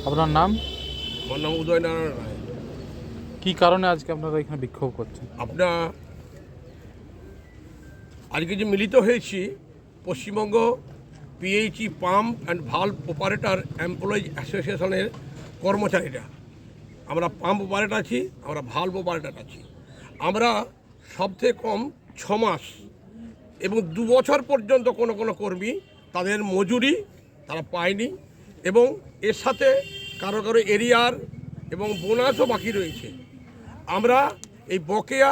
আপনার নাম? আমার নাম উদয়নারায়ণ রায়। কী কারণে আজকে আপনারা এখানে বিক্ষোভ করছেন? আপনার আজকে যে মিলিত হয়েছি Paschimbanga PHE pump and valve operator employees অ্যাসোসিয়েশনের কর্মচারীরা, আমরা পাম্প অপারেটর আছি, আমরা ভাল্ভ অপারেটর আছি। আমরা সবথেকে কম 6 মাস এবং 2 বছর পর্যন্ত কোনো কোনো কর্মী তাদের মজুরি তারা পায়নি, এবং এর সাথে কারো কারো এরিয়ার এবং বোনাসও বাকি রয়েছে। আমরা এই বকেয়া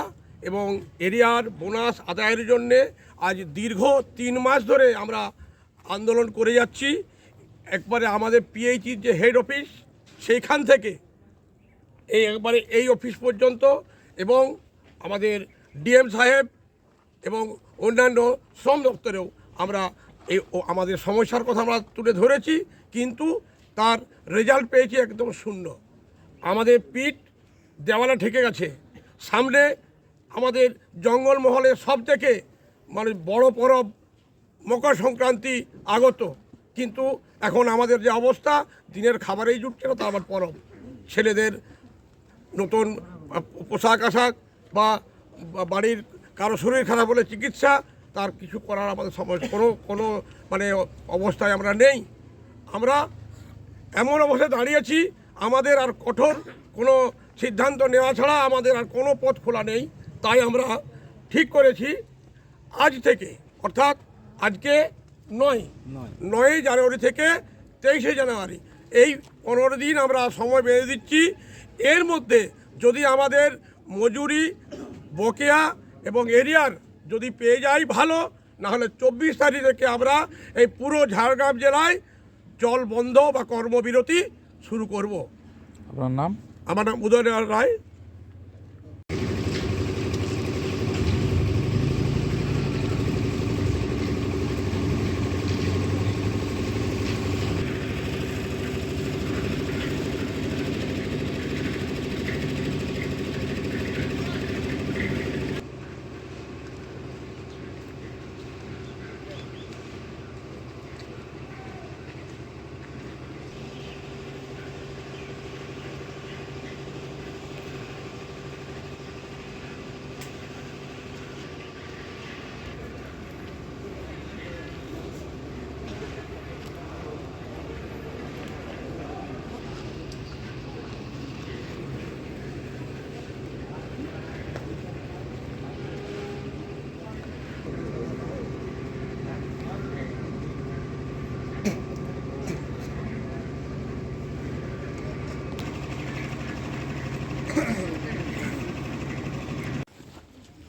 এবং এরিয়ার বোনাস আদায়ের জন্যে আজ দীর্ঘ 3 মাস ধরে আমরা আন্দোলন করে যাচ্ছি। একবারে আমাদের পিএইচির যে হেড অফিস সেইখান থেকে একবারে এই অফিস পর্যন্ত, এবং আমাদের ডিএম সাহেব এবং অন্যান্য শ্রম দপ্তরেও আমরা আমাদের সমস্যার কথা আমরা তুলে ধরেছি, কিন্তু তার রেজাল্ট পেয়েছি একদম শূন্য। আমাদের পিঠ দেওয়ালে ঠেকে গেছে। সামনে আমাদের জঙ্গলমহলের সব থেকে বড় পরব মকর সংক্রান্তি আগত, কিন্তু এখন আমাদের যে অবস্থা, দিনের খাবারেই জুটছে না, তা আবার পরব। ছেলেদের নতুন পোশাক আশাক বা বাড়ির কারো শরীর খারাপ হলে চিকিৎসা, তার কিছু করার আমাদের সময় কোনো অবস্থায় আমরা নেই। আমরা এমন অবস্থায় দাঁড়িয়েছি, আমাদের আর কঠোর কোনো সিদ্ধান্ত নেওয়া ছাড়া আমাদের আর কোনো পথ খোলা নেই। তাই আমরা ঠিক করেছি আজ থেকে, অর্থাৎ আজকে 9 জানুয়ারি থেকে 23 জানুয়ারি, এই 15 দিন আমরা সময় বেঁধে দিচ্ছি। এর মধ্যে যদি আমাদের মজুরি, বকেয়া এবং এরিয়ার যদি পেয়ে যাই ভালো, নাহলে 24 তারিখ থেকে আমরা এই পুরো ঝাড়গ্রাম জেলায় জল বন্ধ বা কর্মবিরতি শুরু করব। আপনার নাম? আমার নাম উদয়নারায়ণ রায়।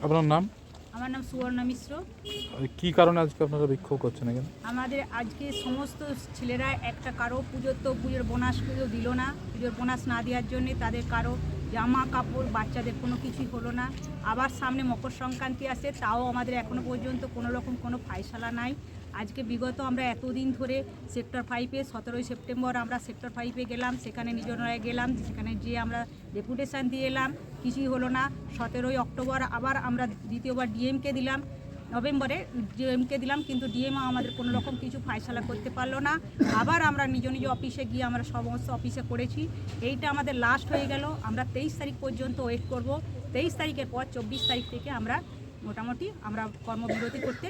আপনার নাম? আমার নাম সুবর্ণা মিশ্র। কী কারণে আজকে আপনারা বিক্ষোভ করছেন এখানে? আমাদের আজকে সমস্ত ছেলেরা একটা কারো পুজোর বোনাস দিল না, পুজোর বোনাস না দেওয়ার জন্যে তাদের কারো জামা কাপড় বাচ্চাদের কোনো কিছুই হলো না। আবার সামনে মকর সংক্রান্তি আসে, তাও আমাদের এখনও পর্যন্ত কোনো রকম কোনো ফায়সালা নাই। আজকে বিগত আমরা এতদিন ধরে সেক্টর 5-এ 17 সেপ্টেম্বর আমরা সেক্টর 5-এ গেলাম, সেখানে নিজনরায় গেলাম, সেখানে যে আমরা ডেপুটেশন দিয়ে এলাম, কিছুই হলো না। 17 অক্টোবর আবার আমরা দ্বিতীয়বার ডিএমকে দিলাম, নভেম্বরে ডিএমকে দিলাম, কিন্তু ডিএমও আমাদের কোনো রকম কিছু ফায়সালা করতে পারলো না। আবার আমরা নিজ নিজ অফিসে গিয়ে আমরা সমস্ত অফিসে করেছি। এইটা আমাদের লাস্ট হয়ে গেল। আমরা 23 তারিখ পর্যন্ত ওয়েট করব। 23 তারিখের পর 24 তারিখ থেকে আমরা মোটামুটি আমরা কর্মবিরতি করতে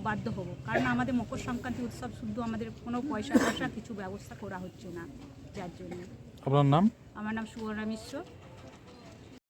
বাধ্য হব, কারণ আমাদের মকর সংক্রান্তি উৎসব শুধু আমাদের কোনো পয়সা কিছু ব্যবস্থা করা হচ্ছে না, যার জন্য। আপনার নাম? আমার নাম সুবর্ণা মিশ্র।